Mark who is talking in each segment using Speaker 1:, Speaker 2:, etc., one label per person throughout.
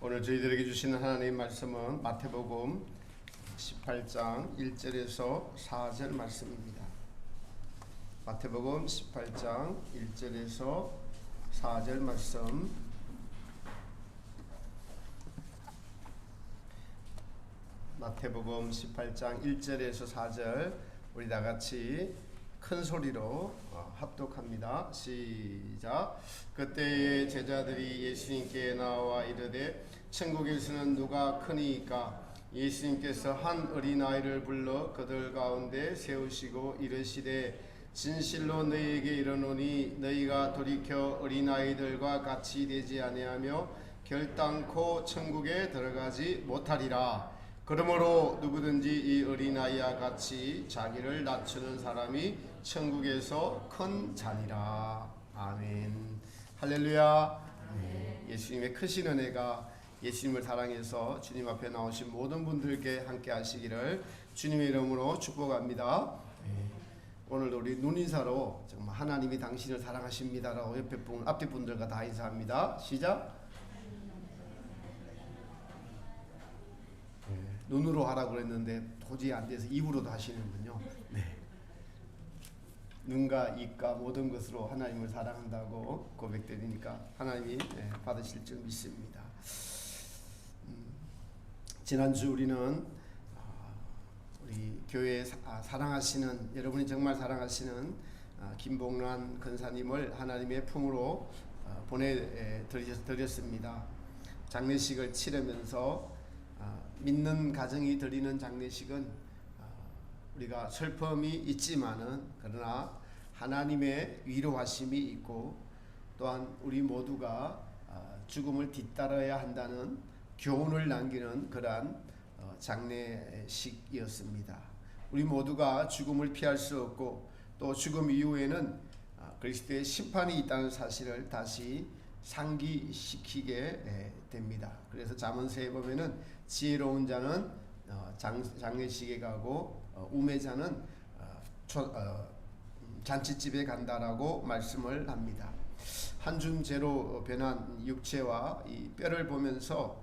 Speaker 1: 오늘 저희들에게 주시는 하나님의 말씀은 마태복음 18장 1절에서 4절 말씀입니다. 마태복음 18장 1절에서 4절 말씀. 마태복음 18장 1절에서 4절 우리 다 같이 큰 소리로 합독합니다. 시작. 그때의 제자들이 예수님께 나와 이르되 천국에서는 누가 크니이까? 예수님께서 한 어린아이를 불러 그들 가운데 세우시고 이르시되 진실로 너희에게 이르노니 너희가 돌이켜 어린아이들과 같이 되지 아니하며 결단코 천국에 들어가지 못하리라. 그러므로 누구든지 이 어린아이와 같이 자기를 낮추는 사람이 천국에서 큰 자니라. 아멘. 할렐루야. 네. 예수님의 크신 은혜가 예수님을 사랑해서 주님 앞에 나오신 모든 분들께 함께 하시기를 주님의 이름으로 축복합니다. 네. 오늘도 우리 눈인사로 정말 하나님이 당신을 사랑하십니다라고 앞에 분들과 다 인사합니다. 시작. 눈으로 하라고 그랬는데 도저히 안 돼서 입으로도 하시는군요. 네. 눈과 입과 모든 것으로 하나님을 사랑한다고 고백드리니까 하나님이 받으실 줄 믿습니다. 지난주 우리는 우리 교회에 사랑하시는, 여러분이 정말 사랑하시는 김봉란 권사님을 하나님의 품으로 보내드렸습니다. 장례식을 치르면서 믿는 가정이 드리는 장례식은 우리가 슬픔이 있지만은 그러나 하나님의 위로하심이 있고 또한 우리 모두가 죽음을 뒤따라야 한다는 교훈을 남기는 그러한 장례식이었습니다. 우리 모두가 죽음을 피할 수 없고 또 죽음 이후에는 그리스도의 심판이 있다는 사실을 다시 상기시키게 됩니다. 그래서 잠언서에 보면은 지혜로운 자는 장례식에 가고 우매자는 잔치집에 간다라고 말씀을 합니다. 한줌재로 변한 육체와 이 뼈를 보면서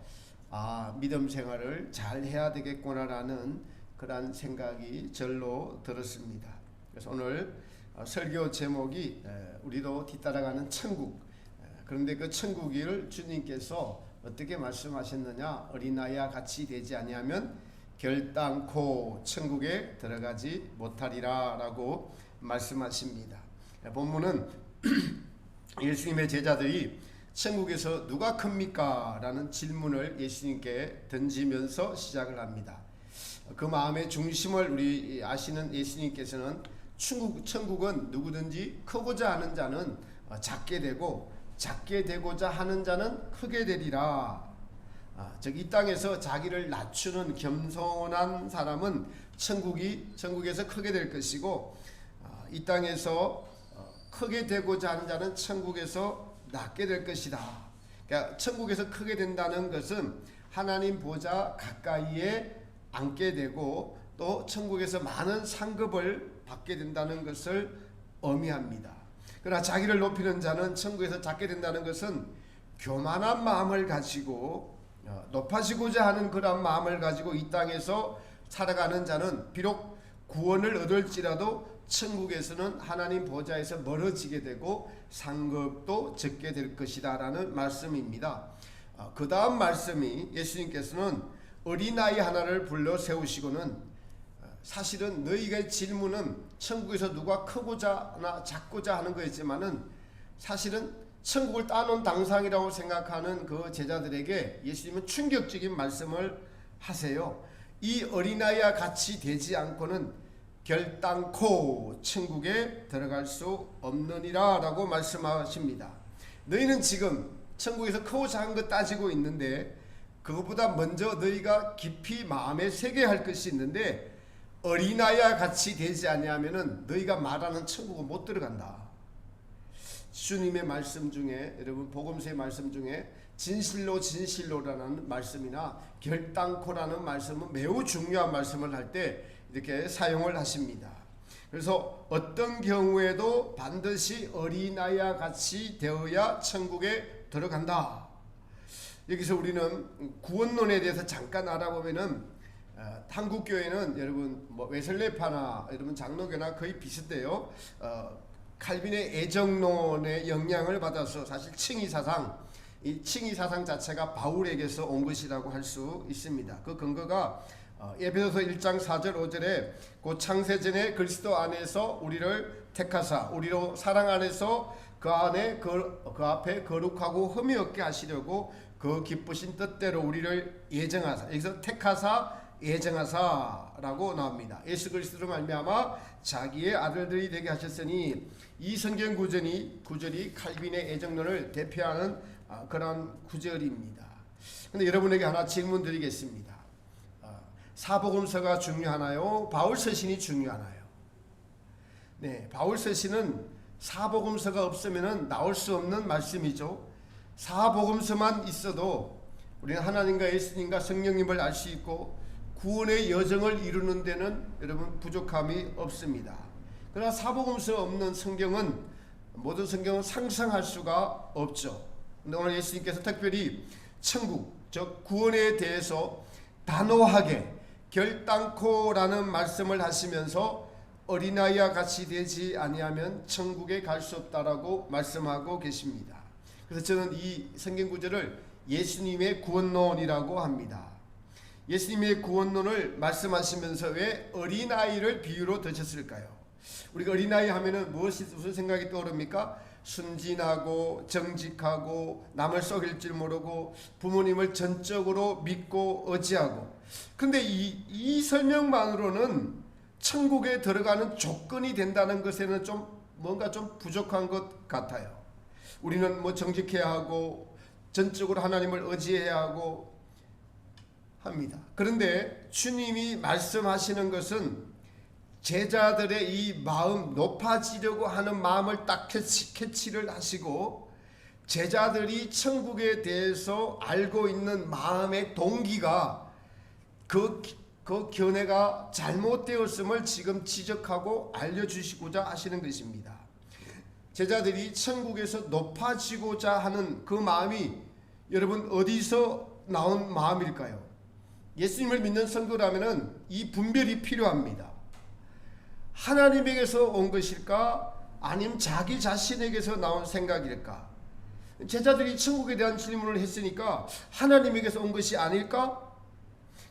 Speaker 1: 믿음 생활을 잘 해야 되겠구나라는 그런 생각이 절로 들었습니다. 그래서 오늘 설교 제목이 우리도 뒤따라가는 천국. 그런데 그 천국을 주님께서 어떻게 말씀하셨느냐? 어린아이와 같이 되지 아니하면 결단코 천국에 들어가지 못하리라 라고 말씀하십니다. 본문은 예수님의 제자들이 천국에서 누가 큽니까? 라는 질문을 예수님께 던지면서 시작을 합니다. 그 마음의 중심을 우리 아시는 예수님께서는 천국은 누구든지 크고자 하는 자는 작게 되고 작게 되고자 하는 자는 크게 되리라. 즉 이 땅에서 자기를 낮추는 겸손한 사람은 천국에서 크게 될 것이고 이 땅에서 크게 되고자 하는 자는 천국에서 낮게 될 것이다. 그러니까 천국에서 크게 된다는 것은 하나님 보좌 가까이에 앉게 되고 또 천국에서 많은 상급을 받게 된다는 것을 의미합니다. 그러나 자기를 높이는 자는 천국에서 작게 된다는 것은 교만한 마음을 가지고 높아지고자 하는 그런 마음을 가지고 이 땅에서 살아가는 자는 비록 구원을 얻을지라도 천국에서는 하나님 보좌에서 멀어지게 되고 상급도 적게 될 것이다 라는 말씀입니다. 그 다음 말씀이 예수님께서는 어린아이 하나를 불러 세우시고는 사실은 너희의 질문은 천국에서 누가 크고자나 작고자 하는 거였지만은 사실은 천국을 따놓은 당상이라고 생각하는 그 제자들에게 예수님은 충격적인 말씀을 하세요. 이 어린아이와 같이 되지 않고는 결단코 천국에 들어갈 수 없느니라 라고 말씀하십니다. 너희는 지금 천국에서 크고 작은 것 따지고 있는데 그것보다 먼저 너희가 깊이 마음에 새겨야 할 것이 있는데 어린아이와 같이 되지 아니하면은 너희가 말하는 천국은 못 들어간다. 주님의 말씀 중에, 여러분 복음서의 말씀 중에 진실로라는 말씀이나 결단코라는 말씀은 매우 중요한 말씀을 할 때 이렇게 사용을 하십니다. 그래서 어떤 경우에도 반드시 어린아이와 같이 되어야 천국에 들어간다. 여기서 우리는 구원론에 대해서 잠깐 알아보면은 한국 교회는 여러분 뭐 웨슬레파나 여러분 장로교나 거의 비슷해요. 칼빈의 애정론의 영향을 받아서 사실 칭의 사상, 이 칭의 사상 자체가 바울에게서 온 것이라고 할 수 있습니다. 그 근거가 에베소서 1장 4절 5절에 그 창세전에 그리스도 안에서 우리를 택하사 우리로 사랑 안에서 그 안에 그 앞에 거룩하고 흠이 없게 하시려고 그 기쁘신 뜻대로 우리를 예정하사, 여기서 택하사 예정하사라고 나옵니다. 예수 그리스도로 말미암아 자기의 아들들이 되게 하셨으니 이 성경 구절이 칼빈의 애정론을 대표하는 그런 구절입니다. 근데 여러분에게 하나 질문 드리겠습니다. 사복음서가 중요하나요? 바울 서신이 중요하나요? 네, 바울 서신은 사복음서가 없으면 나올 수 없는 말씀이죠. 사복음서만 있어도 우리는 하나님과 예수님과 성령님을 알 수 있고 구원의 여정을 이루는 데는 여러분 부족함이 없습니다. 그러나 사복음서 없는 성경은 모든 성경은 상상할 수가 없죠. 근데 오늘 예수님께서 특별히 천국, 즉 구원에 대해서 단호하게 결단코라는 말씀을 하시면서 어린아이와 같이 되지 아니하면 천국에 갈 수 없다라고 말씀하고 계십니다. 그래서 저는 이 성경 구절을 예수님의 구원론이라고 합니다. 예수님의 구원론을 말씀하시면서 왜 어린아이를 비유로 드셨을까요? 우리가 어린아이 하면은 무슨 생각이 떠오릅니까? 순진하고 정직하고 남을 속일 줄 모르고 부모님을 전적으로 믿고 의지하고, 근데 이 설명만으로는 천국에 들어가는 조건이 된다는 것에는 뭔가 좀 부족한 것 같아요. 우리는 뭐 정직해야 하고 전적으로 하나님을 의지해야 하고 합니다. 그런데 주님이 말씀하시는 것은 제자들의 이 마음, 높아지려고 하는 마음을 딱 캐치를 하시고 제자들이 천국에 대해서 알고 있는 마음의 동기가 그 견해가 잘못되었음을 지금 지적하고 알려주시고자 하시는 것입니다. 제자들이 천국에서 높아지고자 하는 그 마음이 여러분 어디서 나온 마음일까요? 예수님을 믿는 성도라면 이 분별이 필요합니다. 하나님에게서 온 것일까? 아니면 자기 자신에게서 나온 생각일까? 제자들이 천국에 대한 질문을 했으니까 하나님에게서 온 것이 아닐까?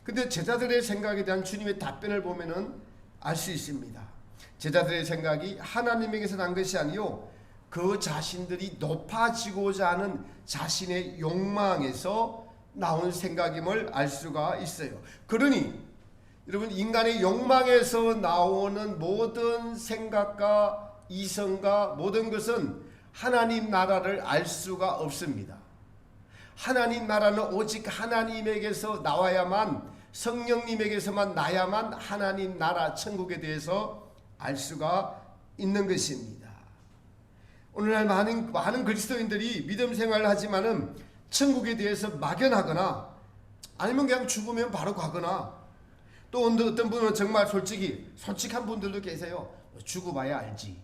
Speaker 1: 근데 제자들의 생각에 대한 주님의 답변을 보면은 알 수 있습니다. 제자들의 생각이 하나님에게서 난 것이 아니요, 그 자신들이 높아지고자 하는 자신의 욕망에서 나온 생각임을 알 수가 있어요. 그러니 여러분, 인간의 욕망에서 나오는 모든 생각과 이성과 모든 것은 하나님 나라를 알 수가 없습니다. 하나님 나라는 오직 하나님에게서 나와야만, 성령님에게서만 나야만 하나님 나라 천국에 대해서 알 수가 있는 것입니다. 오늘날 많은 그리스도인들이 믿음 생활을 하지만은 천국에 대해서 막연하거나 아니면 그냥 죽으면 바로 가거나, 또 어떤 분은 정말 솔직한 분들도 계세요. 죽어 봐야 알지.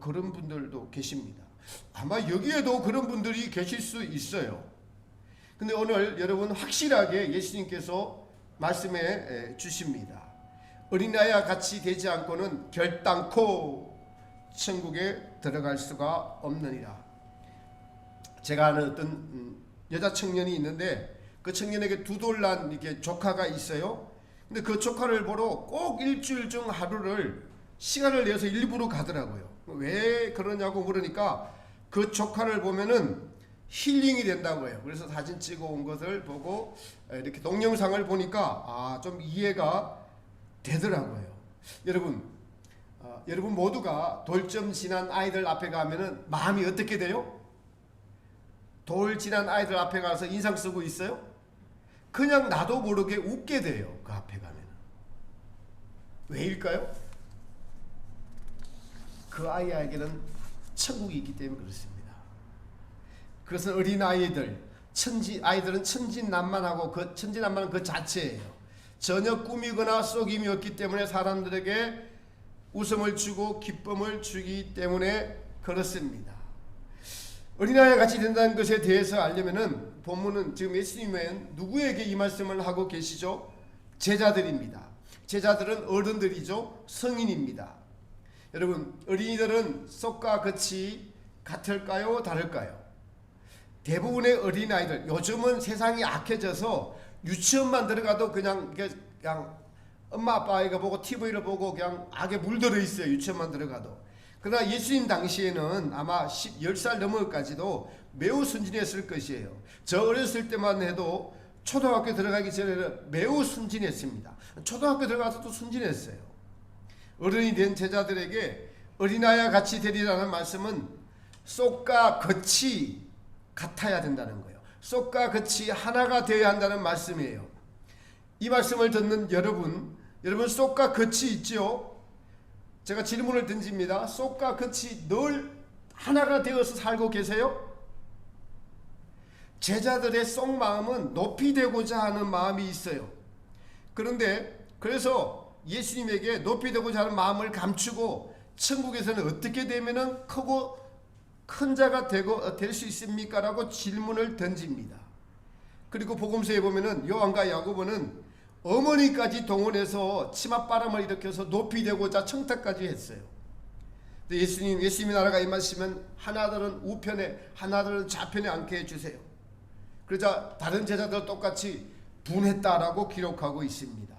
Speaker 1: 그런 분들도 계십니다. 아마 여기에도 그런 분들이 계실 수 있어요. 근데 오늘 여러분 확실하게 예수님께서 말씀해 주십니다. 어린아이와 같이 되지 않고는 결단코 천국에 들어갈 수가 없느니라. 제가 아는 어떤 여자 청년이 있는데 그 청년에게 두 돌난 이렇게 조카가 있어요. 근데 그 조카를 보러 꼭 일주일 중 하루를 시간을 내서 일부러 가더라고요. 왜 그러냐고 물으니까 그 조카를 보면은 힐링이 된다고 해요. 그래서 사진 찍어 온 것을 보고 이렇게 동영상을 보니까 좀 이해가 되더라고요. 여러분 모두가 돌점 지난 아이들 앞에 가면은 마음이 어떻게 돼요? 돌 지난 아이들 앞에 가서 인상 쓰고 있어요? 그냥 나도 모르게 웃게 돼요. 그 앞에 가면. 왜일까요? 그 아이에게는 천국이 있기 때문에 그렇습니다. 그것은 어린아이들은 천진난만하고 그 천진난만은 그 자체예요. 전혀 꾸미거나 속임이 없기 때문에 사람들에게 웃음을 주고 기쁨을 주기 때문에 그렇습니다. 어린아이와 같이 된다는 것에 대해서 알려면은 본문은 지금 예수님은 누구에게 이 말씀을 하고 계시죠? 제자들입니다. 제자들은 어른들이죠. 성인입니다. 여러분, 어린이들은 쏙과 끝이 같을까요? 다를까요? 대부분의 어린아이들, 요즘은 세상이 악해져서 유치원만 들어가도 그냥 엄마 아빠가 보고 TV를 보고 그냥 악에 물들어 있어요. 유치원만 들어가도. 그러나 예수님 당시에는 아마 10살 넘어까지도 매우 순진했을 것이에요. 저 어렸을 때만 해도 초등학교 들어가기 전에는 매우 순진했습니다. 초등학교 들어가서도 순진했어요. 어른이 된 제자들에게 어린아이와 같이 되리라는 말씀은 쏙과 겉이 같아야 된다는 거예요. 쏙과 겉이 하나가 되어야 한다는 말씀이에요. 이 말씀을 듣는 여러분 쏙과 겉이 있죠? 제가 질문을 던집니다. 쏙과 겉이 늘 하나가 되어서 살고 계세요? 제자들의 쏙 마음은 높이 되고자 하는 마음이 있어요. 그래서 예수님에게 높이 되고자 하는 마음을 감추고 천국에서는 어떻게 되면은 크고 큰 자가 될 수 있습니까? 라고 질문을 던집니다. 그리고 복음서에 보면은 요한과 야고보는 어머니까지 동원해서 치맛바람을 일으켜서 높이 되고자 청탁까지 했어요. 예수님의 나라가 임하시면 하나들은 우편에 하나들은 좌편에 앉게 해주세요. 그러자 다른 제자들 똑같이 분했다라고 기록하고 있습니다.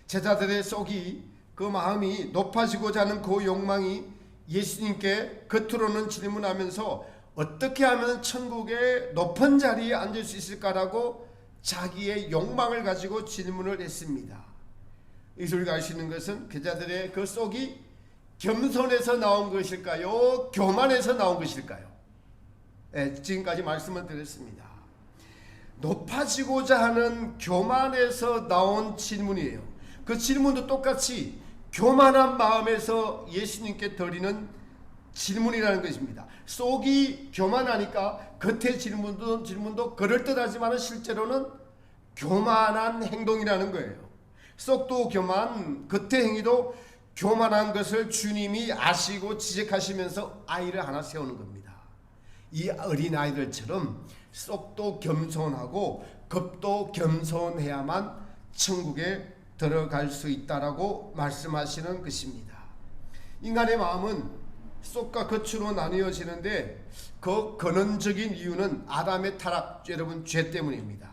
Speaker 1: 제자들의 쏙이 그 마음이 높아지고자 하는 그 욕망이 예수님께 겉으로는 질문하면서 어떻게 하면 천국의 높은 자리에 앉을 수 있을까라고 자기의 욕망을 가지고 질문을 했습니다. 여기서 우리가 알 수 있는 것은 제자들의 그 쏙이 겸손에서 나온 것일까요? 교만에서 나온 것일까요? 지금까지 말씀을 드렸습니다. 높아지고자 하는 교만에서 나온 질문이에요. 그 질문도 똑같이 교만한 마음에서 예수님께 드리는 질문이라는 것입니다. 쏙이 교만하니까 겉의 질문도 그럴듯하지만 실제로는 교만한 행동이라는 거예요. 쏙도 교만, 겉의 행위도 교만한 것을 주님이 아시고 지적하시면서 아이를 하나 세우는 겁니다. 이 어린아이들처럼 쏙도 겸손하고 겉도 겸손해야만 천국에 들어갈 수 있다라고 말씀하시는 것입니다. 인간의 마음은 쏙과 겉으로 나뉘어지는데 그 근원적인 이유는 아담의 타락, 여러분 죄 때문입니다.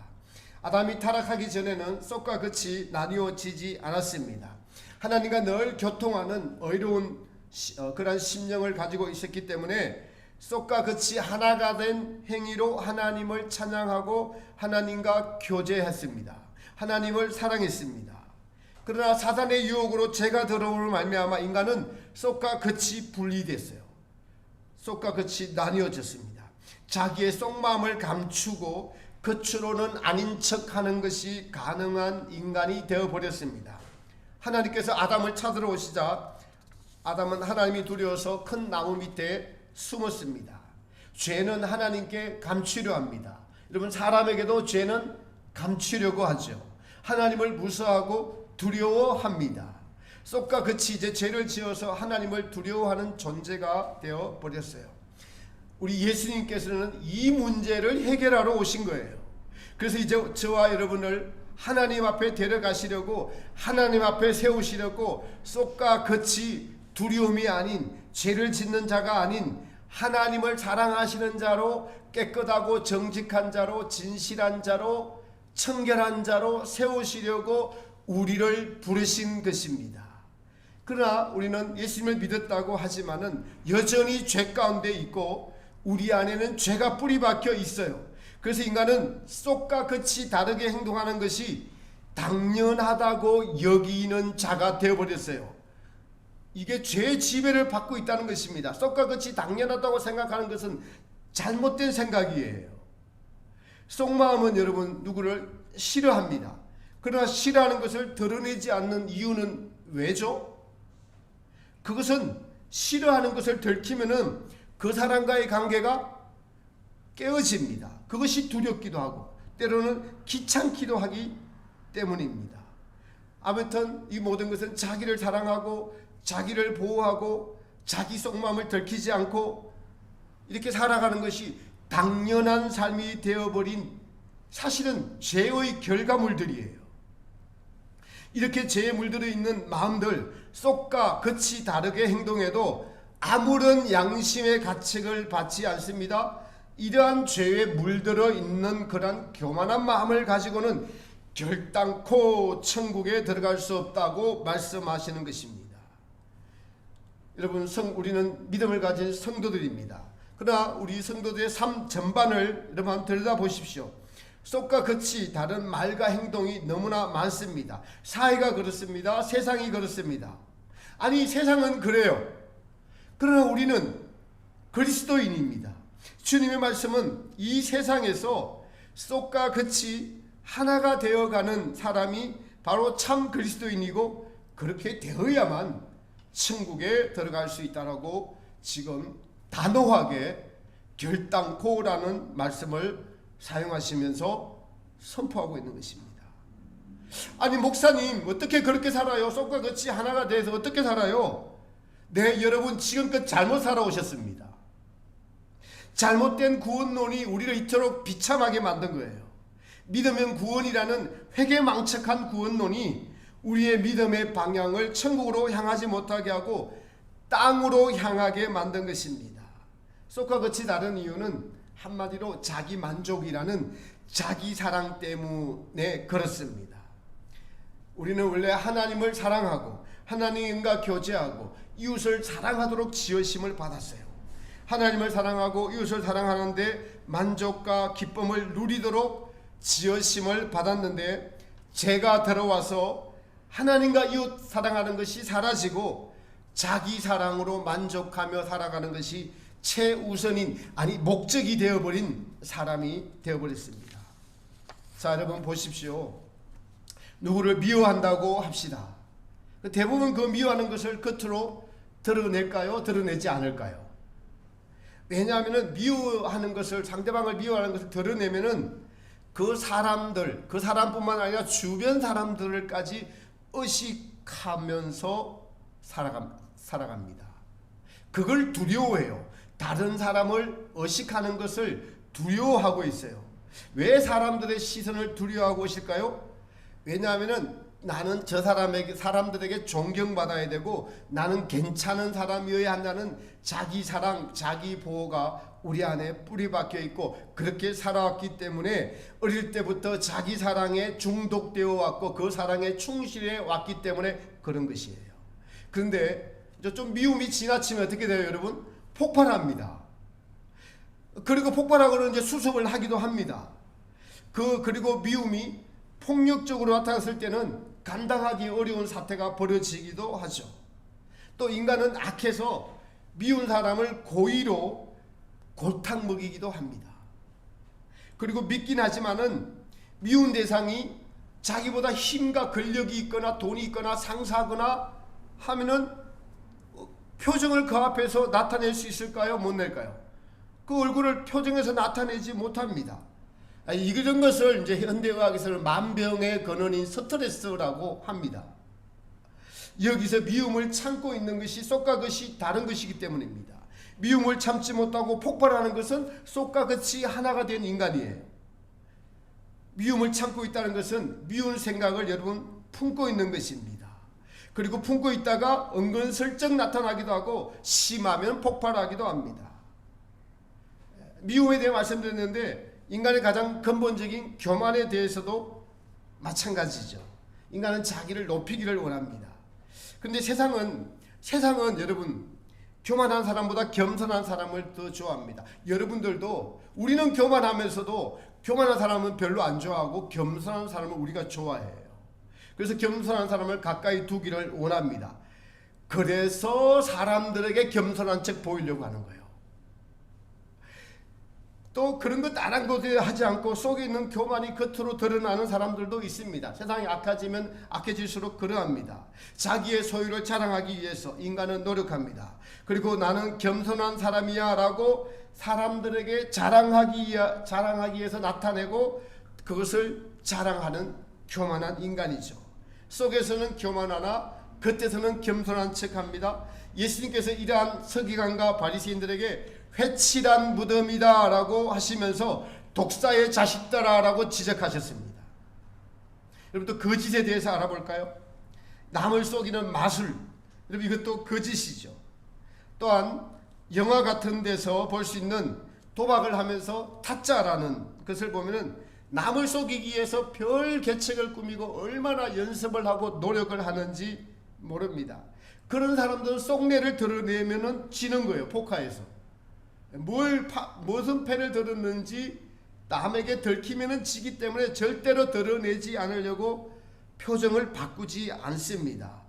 Speaker 1: 아담이 타락하기 전에는 쏙과 겉이 나뉘어지지 않았습니다. 하나님과 늘 교통하는 의로운 그런 심령을 가지고 있었기 때문에 쏙과 겉이 하나가 된 행위로 하나님을 찬양하고 하나님과 교제했습니다. 하나님을 사랑했습니다. 그러나 사단의 유혹으로 죄가 들어옴으로 말미암아 인간은 쏙과 겉이 분리됐어요. 쏙과 겉이 나뉘어졌습니다. 자기의 속마음을 감추고 겉으로는 아닌 척하는 것이 가능한 인간이 되어버렸습니다. 하나님께서 아담을 찾으러 오시자 아담은 하나님이 두려워서 큰 나무 밑에 숨었습니다. 죄는 하나님께 감추려 합니다. 여러분, 사람에게도 죄는 감추려고 하죠. 하나님을 무서워하고 두려워합니다. 쏙과 겉이 이제 죄를 지어서 하나님을 두려워하는 존재가 되어 버렸어요. 우리 예수님께서는 이 문제를 해결하러 오신 거예요. 그래서 이제 저와 여러분을 하나님 앞에 데려가시려고, 하나님 앞에 세우시려고 쏙과 겉이 두려움이 아닌, 죄를 짓는 자가 아닌 하나님을 사랑하시는 자로, 깨끗하고 정직한 자로, 진실한 자로, 청결한 자로 세우시려고 우리를 부르신 것입니다. 그러나 우리는 예수님을 믿었다고 하지만은 여전히 죄 가운데 있고 우리 안에는 죄가 뿌리 박혀 있어요. 그래서 인간은 쏙과 겉이 다르게 행동하는 것이 당연하다고 여기는 자가 되어버렸어요. 이게 죄의 지배를 받고 있다는 것입니다. 쏙과 겉이 당연하다고 생각하는 것은 잘못된 생각이에요. 속마음은 여러분 누구를 싫어합니다. 그러나 싫어하는 것을 드러내지 않는 이유는 왜죠? 그것은 싫어하는 것을 들키면은 그 사람과의 관계가 깨어집니다. 그것이 두렵기도 하고 때로는 귀찮기도 하기 때문입니다. 아무튼 이 모든 것은 자기를 사랑하고 자기를 보호하고 자기 속마음을 들키지 않고 이렇게 살아가는 것이 당연한 삶이 되어버린 사실은 죄의 결과물들이에요. 이렇게 죄에 물들어 있는 마음들, 쏙과 겉이 다르게 행동해도 아무런 양심의 가책을 받지 않습니다. 이러한 죄에 물들어 있는 그런 교만한 마음을 가지고는 결단코 천국에 들어갈 수 없다고 말씀하시는 것입니다. 여러분, 우리는 믿음을 가진 성도들입니다. 그러나 우리 성도들의 삶 전반을 여러분 한번 들여다보십시오. 쏙과 겉이 다른 말과 행동이 너무나 많습니다. 사회가 그렇습니다. 세상이 그렇습니다. 아니, 세상은 그래요. 그러나 우리는 그리스도인입니다. 주님의 말씀은 이 세상에서 쏙과 겉이 하나가 되어가는 사람이 바로 참 그리스도인이고 그렇게 되어야만 천국에 들어갈 수 있다라고 지금 단호하게 결단코라는 말씀을 사용하시면서 선포하고 있는 것입니다. 아니, 목사님 어떻게 그렇게 살아요? 쏙과 겉이 하나가 돼서 어떻게 살아요? 네, 여러분 지금껏 잘못 살아오셨습니다. 잘못된 구원론이 우리를 이토록 비참하게 만든 거예요. 믿으면 구원이라는 회개망측한 구원론이 우리의 믿음의 방향을 천국으로 향하지 못하게 하고 땅으로 향하게 만든 것입니다. 쏙과 겉이 다른 이유는 한마디로 자기 만족이라는 자기 사랑 때문에 그렇습니다. 우리는 원래 하나님을 사랑하고 하나님과 교제하고 이웃을 사랑하도록 지으심을 받았어요. 하나님을 사랑하고 이웃을 사랑하는데 만족과 기쁨을 누리도록 지으심을 받았는데 죄가 들어와서 하나님과 이웃 사랑하는 것이 사라지고 자기 사랑으로 만족하며 살아가는 것이 최우선인, 아니 목적이 되어버린 사람이 되어버렸습니다. 자, 여러분 보십시오. 누구를 미워한다고 합시다. 대부분 그 미워하는 것을 겉으로 드러낼까요? 드러내지 않을까요? 왜냐하면 미워하는 것을, 상대방을 미워하는 것을 드러내면은 그 사람들, 그 사람뿐만 아니라 주변 사람들까지 의식하면서 살아갑니다. 그걸 두려워해요. 다른 사람을 의식하는 것을 두려워하고 있어요. 왜 사람들의 시선을 두려워하고 있을까요? 왜냐하면 나는 저 사람들에게 존경받아야 되고 나는 괜찮은 사람이어야 한다는 자기 사랑, 자기 보호가 우리 안에 뿌리 박혀 있고 그렇게 살아왔기 때문에 어릴 때부터 자기 사랑에 중독되어 왔고 그 사랑에 충실해 왔기 때문에 그런 것이에요. 그런데 좀 미움이 지나치면 어떻게 돼요, 여러분? 폭발합니다. 그리고 폭발하고는 이제 수습을 하기도 합니다. 그리고 미움이 폭력적으로 나타났을 때는 감당하기 어려운 사태가 벌어지기도 하죠. 또 인간은 악해서 미운 사람을 고의로 골탕 먹이기도 합니다. 그리고 믿긴 하지만은 미운 대상이 자기보다 힘과 권력이 있거나 돈이 있거나 상사거나 하면은 표정을 그 앞에서 나타낼 수 있을까요? 못 낼까요? 그 얼굴을 표정에서 나타내지 못합니다. 이런 것을 이제 현대의학에서는 만병의 근원인 스트레스라고 합니다. 여기서 미움을 참고 있는 것이 쏙과 겉이 다른 것이기 때문입니다. 미움을 참지 못하고 폭발하는 것은 쏙과 겉이 하나가 된 인간이에요. 미움을 참고 있다는 것은 미운 생각을 여러분 품고 있는 것입니다. 그리고 품고 있다가 은근슬쩍 나타나기도 하고 심하면 폭발하기도 합니다. 미움에 대해 말씀드렸는데 인간의 가장 근본적인 교만에 대해서도 마찬가지죠. 인간은 자기를 높이기를 원합니다. 그런데 세상은 여러분 교만한 사람보다 겸손한 사람을 더 좋아합니다. 여러분들도 우리는 교만하면서도 교만한 사람은 별로 안 좋아하고 겸손한 사람은 우리가 좋아해요. 그래서 겸손한 사람을 가까이 두기를 원합니다. 그래서 사람들에게 겸손한 척 보이려고 하는 거예요. 또 그런 것 다른 것에 하지 않고 속에 있는 교만이 겉으로 드러나는 사람들도 있습니다. 세상이 악해지면 악해질수록 그러합니다. 자기의 소유를 자랑하기 위해서 인간은 노력합니다. 그리고 나는 겸손한 사람이야 라고 사람들에게 자랑하기 위해서 나타내고 그것을 자랑하는 교만한 인간이죠. 속에서는 교만하나 겉에서는 겸손한 척합니다. 예수님께서 이러한 서기관과 바리새인들에게 회칠한 무덤이다 라고 하시면서 독사의 자식들아 라고 지적하셨습니다. 여러분, 또 거짓에 대해서 알아볼까요? 남을 속이는 마술, 여러분 이것도 거짓이죠. 또한 영화 같은 데서 볼 수 있는 도박을 하면서 타짜라는 것을 보면은 남을 속이기 위해서 별 계책을 꾸미고 얼마나 연습을 하고 노력을 하는지 모릅니다. 그런 사람들은 속내를 드러내면은 지는 거예요. 포카에서 무슨 패를 들었는지 남에게 들키면은 지기 때문에 절대로 드러내지 않으려고 표정을 바꾸지 않습니다.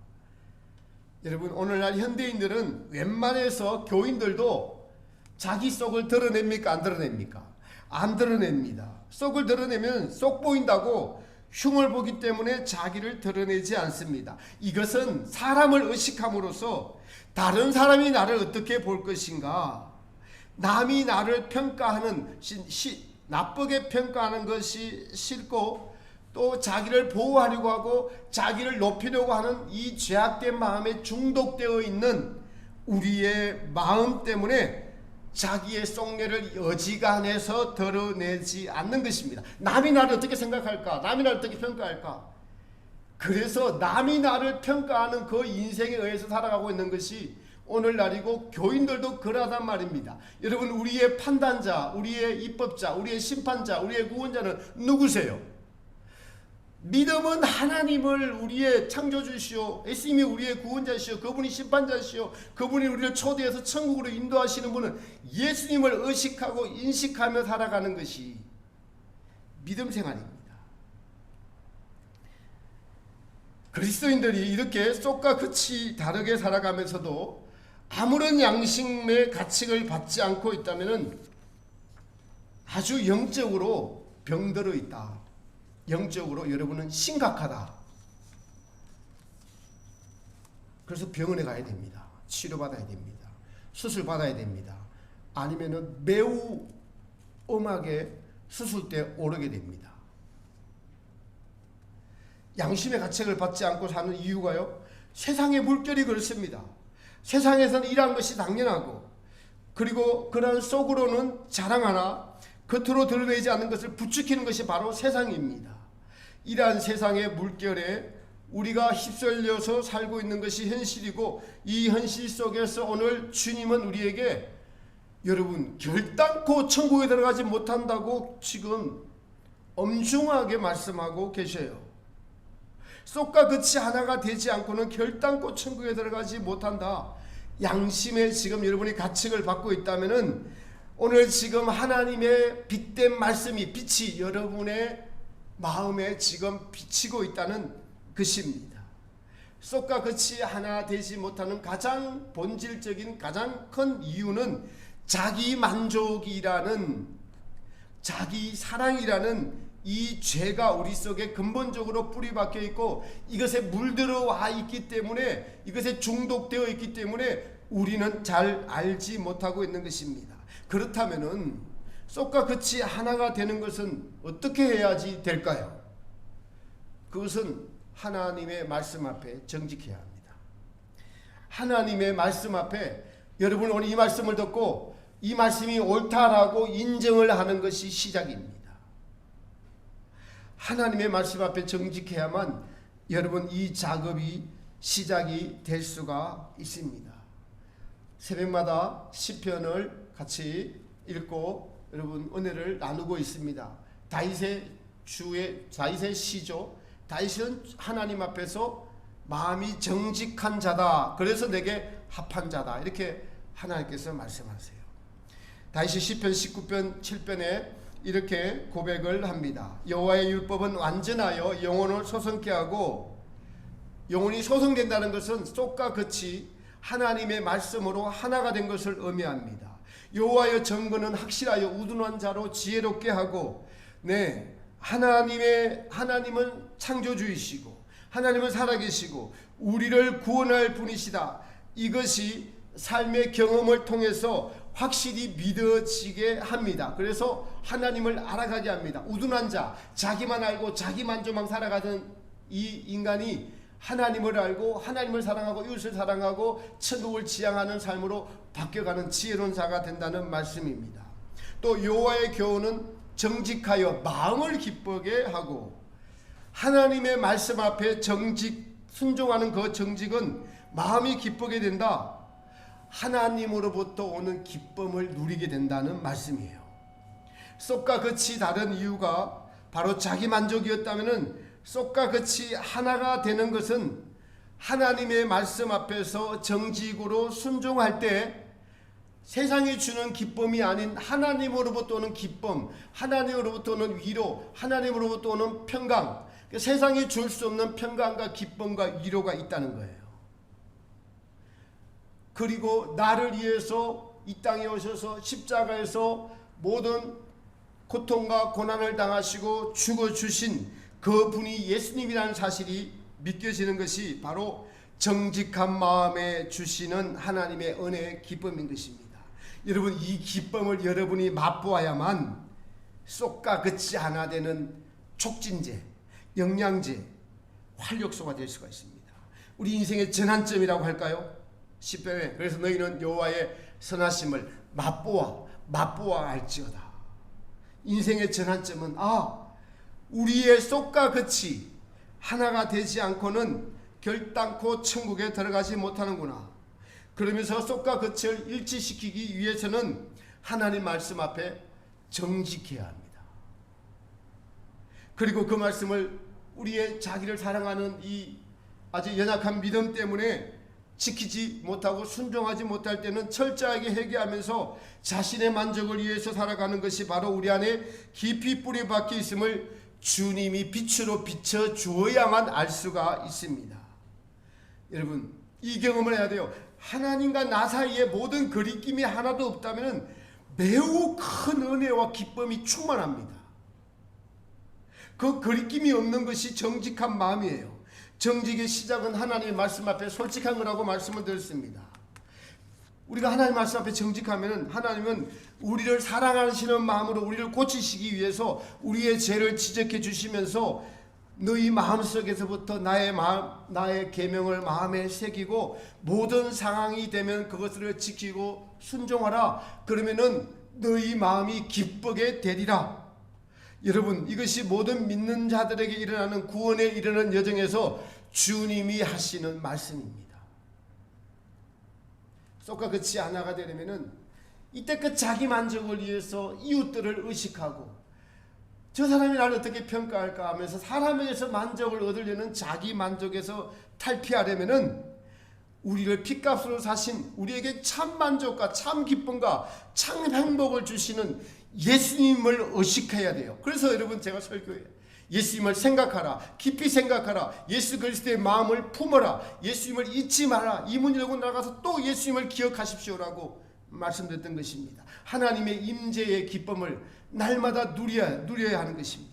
Speaker 1: 여러분, 오늘날 현대인들은 웬만해서 교인들도 자기 속을 드러냅니까? 안 드러냅니까? 안 드러냅니다. 속을 드러내면 속 보인다고 흉을 보기 때문에 자기를 드러내지 않습니다. 이것은 사람을 의식함으로써 다른 사람이 나를 어떻게 볼 것인가, 남이 나를 평가하는 나쁘게 평가하는 것이 싫고 또 자기를 보호하려고 하고 자기를 높이려고 하는 이 죄악된 마음에 중독되어 있는 우리의 마음 때문에 자기의 속내를 어지간해서 드러내지 않는 것입니다. 남이 나를 어떻게 생각할까? 남이 나를 어떻게 평가할까? 그래서 남이 나를 평가하는 그 인생에 의해서 살아가고 있는 것이 오늘날이고 교인들도 그러하단 말입니다. 여러분, 우리의 판단자, 우리의 입법자, 우리의 심판자, 우리의 구원자는 누구세요? 믿음은 하나님을 우리의 창조주시오, 예수님이 우리의 구원자시오, 그분이 심판자시오, 그분이 우리를 초대해서 천국으로 인도하시는 분은 예수님을 의식하고 인식하며 살아가는 것이 믿음 생활입니다. 그리스도인들이 이렇게 쏙과 끝이 다르게 살아가면서도 아무런 양심의 가책을 받지 않고 있다면 아주 영적으로 병들어 있다. 영적으로 여러분은 심각하다. 그래서 병원에 가야 됩니다. 치료받아야 됩니다. 수술받아야 됩니다. 아니면 매우 엄하게 수술대에 오르게 됩니다. 양심의 가책을 받지 않고 사는 이유가요, 세상의 물결이 그렇습니다. 세상에서는 이러한 것이 당연하고, 그리고 그런 속으로는 자랑하나 겉으로 드러내지 않는 것을 부추기는 것이 바로 세상입니다. 이러한 세상의 물결에 우리가 휩쓸려서 살고 있는 것이 현실이고, 이 현실 속에서 오늘 주님은 우리에게 여러분 결단코 천국에 들어가지 못한다고 지금 엄중하게 말씀하고 계셔요. 쏙과 끝이 하나가 되지 않고는 결단코 천국에 들어가지 못한다. 양심에 지금 여러분이 가책을 받고 있다면은 오늘 지금 하나님의 빛된 말씀이, 빛이 여러분의 마음에 지금 비치고 있다는 것입니다. 쏙과 끝이 하나 되지 못하는 가장 본질적인 가장 큰 이유는 자기 만족이라는, 자기 사랑이라는 이 죄가 우리 속에 근본적으로 뿌리박혀 있고 이것에 물들어와 있기 때문에, 이것에 중독되어 있기 때문에 우리는 잘 알지 못하고 있는 것입니다. 그렇다면은 쏙과 끝이 하나가 되는 것은 어떻게 해야지 될까요? 그것은 하나님의 말씀 앞에 정직해야 합니다. 하나님의 말씀 앞에 여러분 오늘 이 말씀을 듣고 이 말씀이 옳다라고 인정을 하는 것이 시작입니다. 하나님의 말씀 앞에 정직해야만 여러분 이 작업이 시작이 될 수가 있습니다. 새벽마다 시편을 같이 읽고 여러분 은혜를 나누고 있습니다. 다윗의 시죠. 다윗은 하나님 앞에서 마음이 정직한 자다, 그래서 내게 합한 자다, 이렇게 하나님께서 말씀하세요. 다윗이 시편 19편 7편에 이렇게 고백을 합니다. 여호와의 율법은 완전하여 영혼을 소성케 하고, 영혼이 소성된다는 것은 쏙과 끝이 하나님의 말씀으로 하나가 된 것을 의미합니다. 여호와의 정근은 확실하여 우둔한 자로 지혜롭게 하고, 하나님은 창조주이시고 하나님은 살아계시고 우리를 구원할 분이시다. 이것이 삶의 경험을 통해서 확실히 믿어지게 합니다. 그래서 하나님을 알아가게 합니다. 우둔한 자, 자기만 알고 자기 만족만 살아가던 이 인간이 하나님을 알고 하나님을 사랑하고 이웃을 사랑하고 천국을 지향하는 삶으로 바뀌어가는 지혜로운 자가 된다는 말씀입니다. 또 여호와의 교훈은 정직하여 마음을 기쁘게 하고, 하나님의 말씀 앞에 순종하는 그 정직은 마음이 기쁘게 된다. 하나님으로부터 오는 기쁨을 누리게 된다는 말씀이에요. 쏙과 끝이 다른 이유가 바로 자기 만족이었다면, 쏙과 끝이 하나가 되는 것은 하나님의 말씀 앞에서 정직으로 순종할 때 세상이 주는 기쁨이 아닌 하나님으로부터 오는 기쁨, 하나님으로부터 오는 위로, 하나님으로부터 오는 평강, 세상이 줄 수 없는 평강과 기쁨과 위로가 있다는 거예요. 그리고 나를 위해서 이 땅에 오셔서 십자가에서 모든 고통과 고난을 당하시고 죽어주신 그 분이 예수님이라는 사실이 믿겨지는 것이 바로 정직한 마음에 주시는 하나님의 은혜의 기쁨인 것입니다. 여러분, 이 기쁨을 여러분이 맛보아야만 쏙과 끝이 하나 되는 촉진제, 영양제, 활력소가 될 수가 있습니다. 우리 인생의 전환점이라고 할까요? 시편에 그래서 너희는 여호와의 선하심을 맛보아 알지어다. 인생의 전환점은 우리의 쏙과 끝이 하나가 되지 않고는 결단코 천국에 들어가지 못하는구나. 그러면서 쏙과 끝을 일치시키기 위해서는 하나님 말씀 앞에 정직해야 합니다. 그리고 그 말씀을 우리의 자기를 사랑하는 이 아주 연약한 믿음 때문에 지키지 못하고 순종하지 못할 때는 철저하게 회개하면서 자신의 만족을 위해서 살아가는 것이 바로 우리 안에 깊이 뿌리 박혀 있음을 주님이 빛으로 비춰 주어야만 알 수가 있습니다. 여러분, 이 경험을 해야 돼요. 하나님과 나 사이에 모든 거리낌이 하나도 없다면 매우 큰 은혜와 기쁨이 충만합니다. 그 거리낌이 없는 것이 정직한 마음이에요. 정직의 시작은 하나님의 말씀 앞에 솔직한 거라고 말씀을 드렸습니다. 우리가 하나님 말씀 앞에 정직하면 하나님은 우리를 사랑하시는 마음으로 우리를 고치시기 위해서 우리의 죄를 지적해 주시면서 너희 마음속에서부터 나의 계명을 마음에 새기고 모든 상황이 되면 그것을 지키고 순종하라. 그러면은 너희 마음이 기쁘게 되리라. 여러분, 이것이 모든 믿는 자들에게 일어나는 구원에 이르는 여정에서 주님이 하시는 말씀입니다. 쏙과 끝이 하나가 되려면은 이때 그 자기 만족을 위해서 이웃들을 의식하고 저 사람이 나를 어떻게 평가할까 하면서 사람에게서 만족을 얻으려는 자기 만족에서 탈피하려면은 우리를 핏값으로 사신 우리에게 참 만족과 참 기쁨과 참 행복을 주시는 예수님을 의식해야 돼요. 그래서 여러분, 제가 설교해요. 예수님을 생각하라. 깊이 생각하라. 예수 그리스도의 마음을 품어라. 예수님을 잊지 마라. 이 문 열고 나가서 또 예수님을 기억하십시오라고 말씀드렸던 것입니다. 하나님의 임재의 기쁨을 날마다 누려야 하는 것입니다.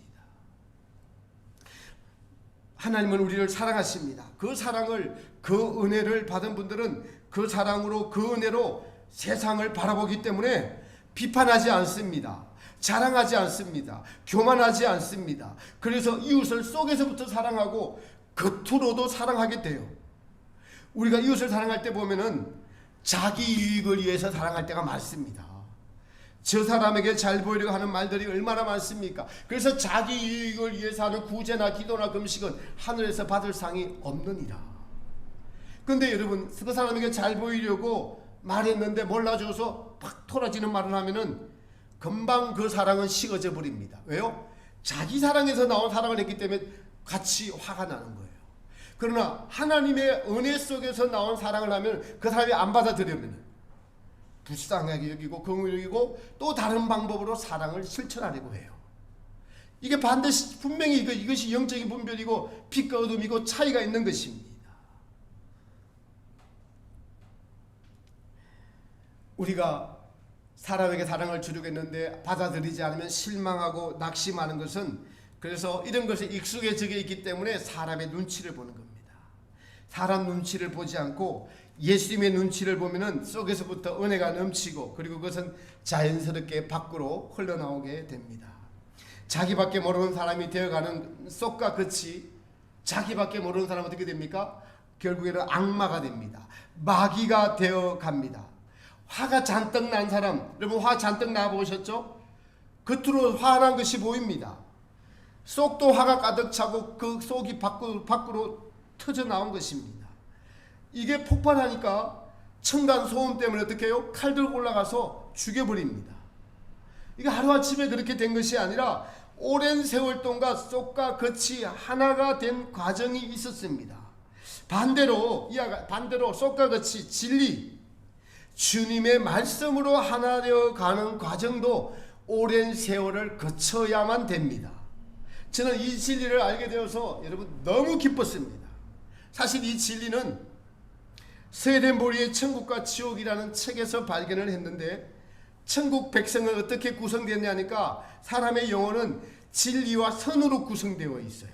Speaker 1: 하나님은 우리를 사랑하십니다. 그 사랑을, 그 은혜를 받은 분들은 그 사랑으로, 그 은혜로 세상을 바라보기 때문에 비판하지 않습니다. 자랑하지 않습니다. 교만하지 않습니다. 그래서 이웃을 속에서부터 사랑하고 겉으로도 사랑하게 돼요. 우리가 이웃을 사랑할 때 보면은 자기 유익을 위해서 사랑할 때가 많습니다. 저 사람에게 잘 보이려고 하는 말들이 얼마나 많습니까? 그래서 자기 유익을 위해서 하는 구제나 기도나 금식은 하늘에서 받을 상이 없느니라. 그런데 여러분, 그 사람에게 잘 보이려고 말했는데 몰라줘서 팍 토라지는 말을 하면은 금방 그 사랑은 식어져 버립니다. 왜요? 자기 사랑에서 나온 사랑을 했기 때문에 같이 화가 나는 거예요. 그러나 하나님의 은혜 속에서 나온 사랑을 하면 그 사람이 안 받아들이면 불쌍하게 여기고 긍휼히 여기고 또 다른 방법으로 사랑을 실천하려고 해요. 이게 반드시 분명히 이것이 영적인 분별이고 빛과 어둠이고 차이가 있는 것입니다. 우리가 사람에게 사랑을 주려고 했는데 받아들이지 않으면 실망하고 낙심하는 것은, 그래서 이런 것에 익숙해져 있기 때문에 사람의 눈치를 보는 겁니다. 사람 눈치를 보지 않고 예수님의 눈치를 보면은 속에서부터 은혜가 넘치고, 그리고 그것은 자연스럽게 밖으로 흘러나오게 됩니다. 자기밖에 모르는 사람이 되어가는 쏙과 끝이 자기밖에 모르는 사람은 어떻게 됩니까? 결국에는 악마가 됩니다. 마귀가 되어 갑니다. 화가 잔뜩 난 사람, 여러분 화 잔뜩 나 보셨죠? 겉으로 화난 것이 보입니다. 속도 화가 가득 차고 그 속이 밖으로 터져 나온 것입니다. 이게 폭발하니까 층간 소음 때문에 어떻게 해요? 칼 들고 올라가서 죽여버립니다. 이게 하루아침에 그렇게 된 것이 아니라 오랜 세월 동안 속과 겉이 하나가 된 과정이 있었습니다. 반대로 속과 겉이 진리, 주님의 말씀으로 하나 되어 가는 과정도 오랜 세월을 거쳐야만 됩니다. 저는 이 진리를 알게 되어서 여러분 너무 기뻤습니다. 사실 이 진리는 스웨덴보리의 천국과 지옥이라는 책에서 발견을 했는데, 천국 백성은 어떻게 구성되었냐니까 사람의 영혼은 진리와 선으로 구성되어 있어요.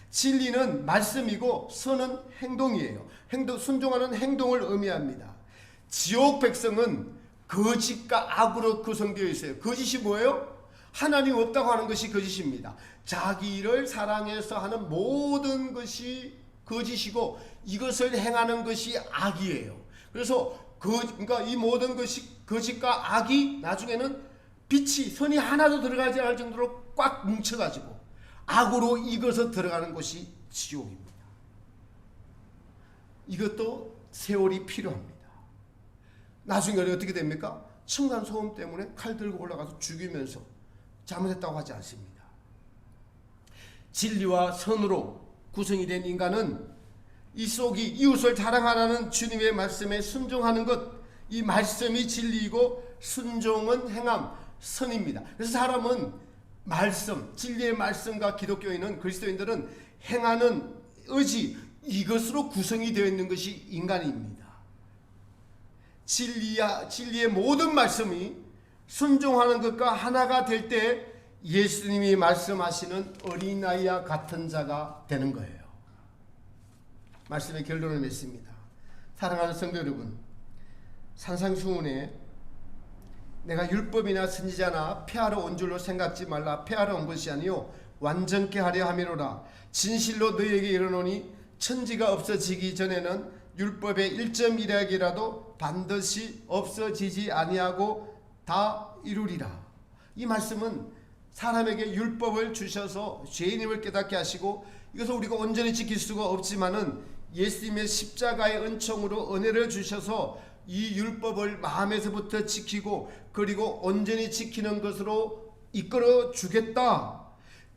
Speaker 1: 진리는 말씀이고 선은 행동이에요. 순종하는 행동을 의미합니다. 지옥 백성은 거짓과 악으로 구성되어 있어요. 거짓이 뭐예요? 하나님 없다고 하는 것이 거짓입니다. 자기를 사랑해서 하는 모든 것이 거짓이고 이것을 행하는 것이 악이에요. 그래서 그러니까 이 모든 것이 거짓과 악이 나중에는 빛이 선이 하나도 들어가지 않을 정도로 꽉 뭉쳐가지고 악으로 익어서 들어가는 것이 지옥입니다. 이것도 세월이 필요합니다. 나중에 어떻게 됩니까? 층간소음 때문에 칼 들고 올라가서 죽이면서 잘못했다고 하지 않습니다. 진리와 선으로 구성이 된 인간은 이 속이 이웃을 사랑하라는 주님의 말씀에 순종하는 것, 이 말씀이 진리이고 순종은 행함, 선입니다. 그래서 사람은 말씀, 진리의 말씀과 기독교인은, 그리스도인들은 행하는 의지, 이것으로 구성이 되어 있는 것이 인간입니다. 진리의 모든 말씀이 순종하는 것과 하나가 될 때 예수님이 말씀하시는 어린아이와 같은 자가 되는 거예요. 말씀의 결론을 맺습니다. 사랑하는 성도 여러분, 산상수훈에 내가 율법이나 선지자나 폐하러 온 줄로 생각지 말라. 폐하러 온 것이 아니요 완전케 하려 함이로라. 진실로 너희에게 이르노니 천지가 없어지기 전에는 율법의 1.1약이라도 반드시 없어지지 아니하고 다 이루리라. 이 말씀은 사람에게 율법을 주셔서 죄인임을 깨닫게 하시고 이것을 우리가 온전히 지킬 수가 없지만은 예수님의 십자가의 은총으로 은혜를 주셔서 이 율법을 마음에서부터 지키고 그리고 온전히 지키는 것으로 이끌어 주겠다.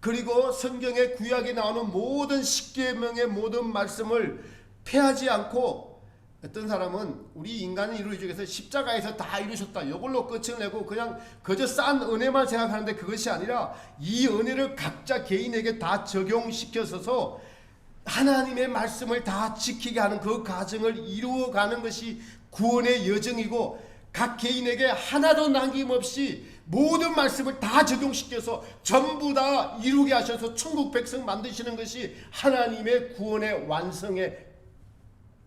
Speaker 1: 그리고 성경의 구약에 나오는 모든 십계명의 모든 말씀을 폐하지 않고, 어떤 사람은 우리 인간은 이루어지기 위해서 십자가에서 다 이루셨다, 이걸로 끝을 내고 그냥 그저 싼 은혜만 생각하는데 그것이 아니라 이 은혜를 각자 개인에게 다 적용시켜서 하나님의 말씀을 다 지키게 하는 그 과정을 이루어가는 것이 구원의 여정이고, 각 개인에게 하나도 남김없이 모든 말씀을 다 적용시켜서 전부 다 이루게 하셔서 천국 백성 만드시는 것이 하나님의 구원의 완성의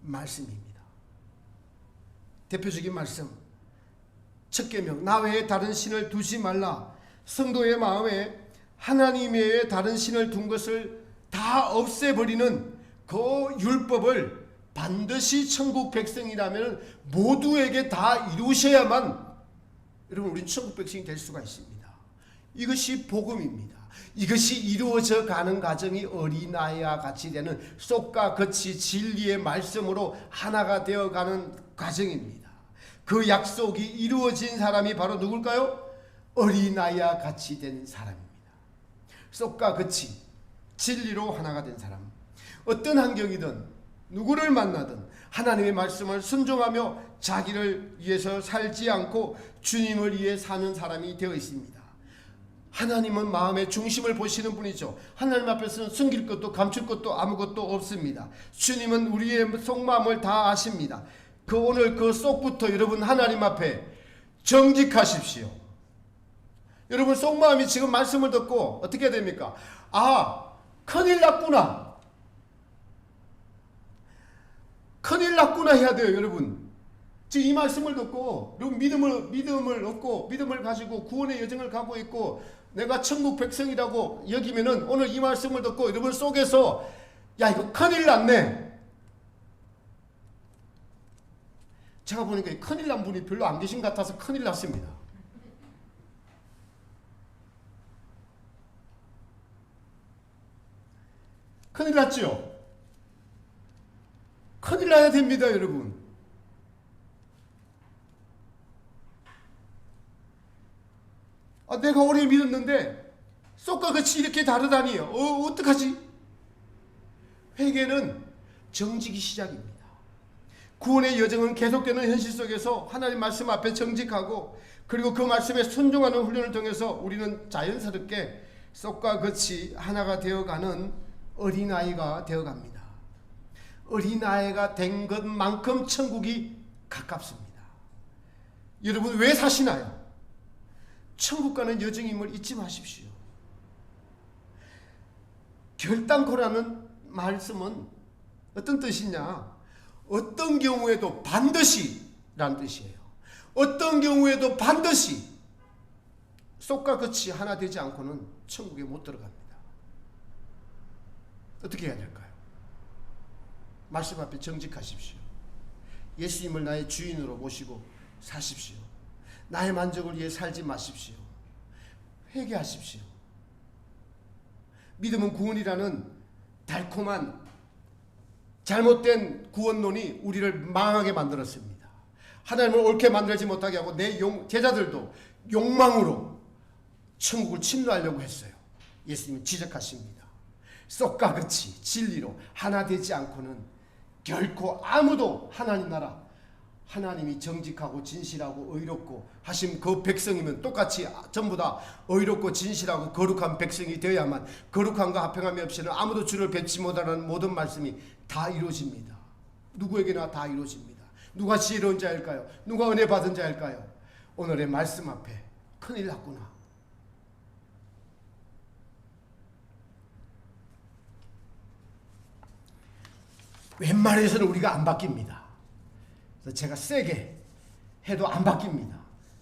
Speaker 1: 말씀입니다. 대표적인 말씀, 첫 계명, 나 외에 다른 신을 두지 말라. 성도의 마음에 하나님 외에 다른 신을 둔 것을 다 없애버리는 그 율법을 반드시 천국 백성이라면 모두에게 다 이루셔야만 여러분 우리는 천국 백성이 될 수가 있습니다. 이것이 복음입니다. 이것이 이루어져 가는 과정이 어린아이와 같이 되는 속과 겉이 진리의 말씀으로 하나가 되어가는 과정입니다. 그 약속이 이루어진 사람이 바로 누굴까요? 어린아이와 같이 된 사람입니다. 속과 겉이 진리로 하나가 된 사람, 어떤 환경이든 누구를 만나든 하나님의 말씀을 순종하며 자기를 위해서 살지 않고 주님을 위해 사는 사람이 되어 있습니다. 하나님은 마음의 중심을 보시는 분이죠. 하나님 앞에서는 숨길 것도 감출 것도 아무것도 없습니다. 주님은 우리의 속마음을 다 아십니다. 오늘 그 속부터 여러분 하나님 앞에 정직하십시오. 여러분 속마음이 지금 말씀을 듣고 어떻게 됩니까? 아, 큰일 났구나. 큰일 났구나 해야 돼요, 여러분. 지금 이 말씀을 듣고 여러분 믿음을 얻고 믿음을 가지고 구원의 여정을 가고 있고 내가 천국 백성이라고 여기면은 오늘 이 말씀을 듣고 여러분 속에서 야, 이거 큰일 났네. 제가 보니까 큰일 난 분이 별로 안 계신 것 같아서 큰일 났습니다. 큰일 났죠? 큰일 나야 됩니다, 여러분. 내가 오래 믿었는데 쏙과 같이 이렇게 다르다니. 어떡하지? 회개는 정직이 시작입니다. 구원의 여정은 계속되는 현실 속에서 하나님 말씀 앞에 정직하고, 그리고 그 말씀에 순종하는 훈련을 통해서 우리는 자연스럽게 쏙과 같이 하나가 되어가는 어린아이가 되어갑니다. 어린아이가 된 것만큼 천국이 가깝습니다. 여러분, 왜 사시나요? 천국 가는 여정임을 잊지 마십시오. 결단코라는 말씀은 어떤 뜻이냐? 어떤 경우에도 반드시 라는 뜻이에요. 어떤 경우에도 반드시 쏙과 같이 하나 되지 않고는 천국에 못 들어갑니다. 어떻게 해야 될까요? 말씀 앞에 정직하십시오. 예수님을 나의 주인으로 모시고 사십시오. 나의 만족을 위해 살지 마십시오. 회개하십시오. 믿음은 구원이라는 달콤한 잘못된 구원론이 우리를 망하게 만들었습니다. 하나님을 옳게 만들지 못하게 하고 내 제자들도 욕망으로 천국을 침노하려고 했어요. 예수님은 지적하십니다. 쏙과 같이 진리로 하나 되지 않고는 결코 아무도 하나님 나라, 하나님이 정직하고 진실하고 의롭고 하신 그 백성이면 똑같이 전부 다 의롭고 진실하고 거룩한 백성이 되어야만, 거룩함과 합평함이 없이는 아무도 주를 뵙지 못하는 모든 말씀이 다 이루어집니다. 누구에게나 다 이루어집니다. 누가 지혜로운 자일까요? 누가 은혜 받은 자일까요? 오늘의 말씀 앞에 큰일 났구나. 웬만해서는 우리가 안 바뀝니다. 그래서 제가 세게 해도 안 바뀝니다.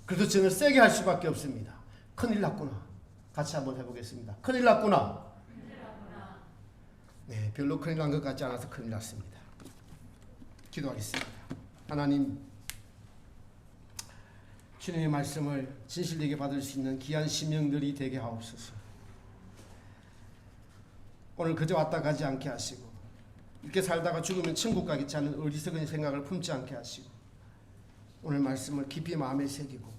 Speaker 1: 그래서 저는 세게 할 수밖에 없습니다. 큰일 났구나. 같이 한번 해보겠습니다. 큰일 났구나. 네, 별로 큰일 난 것 같지 않아서 큰일 났습니다. 기도하겠습니다. 하나님, 주님의 말씀을 진실되게 받을 수 있는 귀한 심령들이 되게 하옵소서. 오늘 그저 왔다 가지 않게 하시고, 이렇게 살다가 죽으면 천국 가겠지 않은 어리석은 생각을 품지 않게 하시고, 오늘 말씀을 깊이 마음에 새기고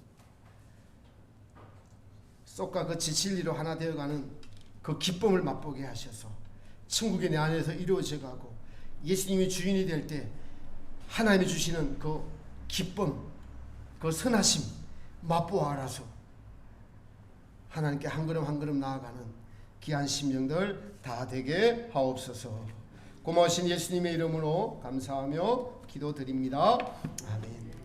Speaker 1: 쏙과 같이 진리로 하나 되어가는 그 기쁨을 맛보게 하셔서 천국이 내 안에서 이루어져가고, 예수님이 주인이 될 때 하나님이 주시는 그 기쁨, 그 선하심 맛보아 알아서 하나님께 한 걸음 한 걸음 나아가는 귀한 심령들 다 되게 하옵소서. 고마우신 예수님의 이름으로 감사하며 기도드립니다. 아멘.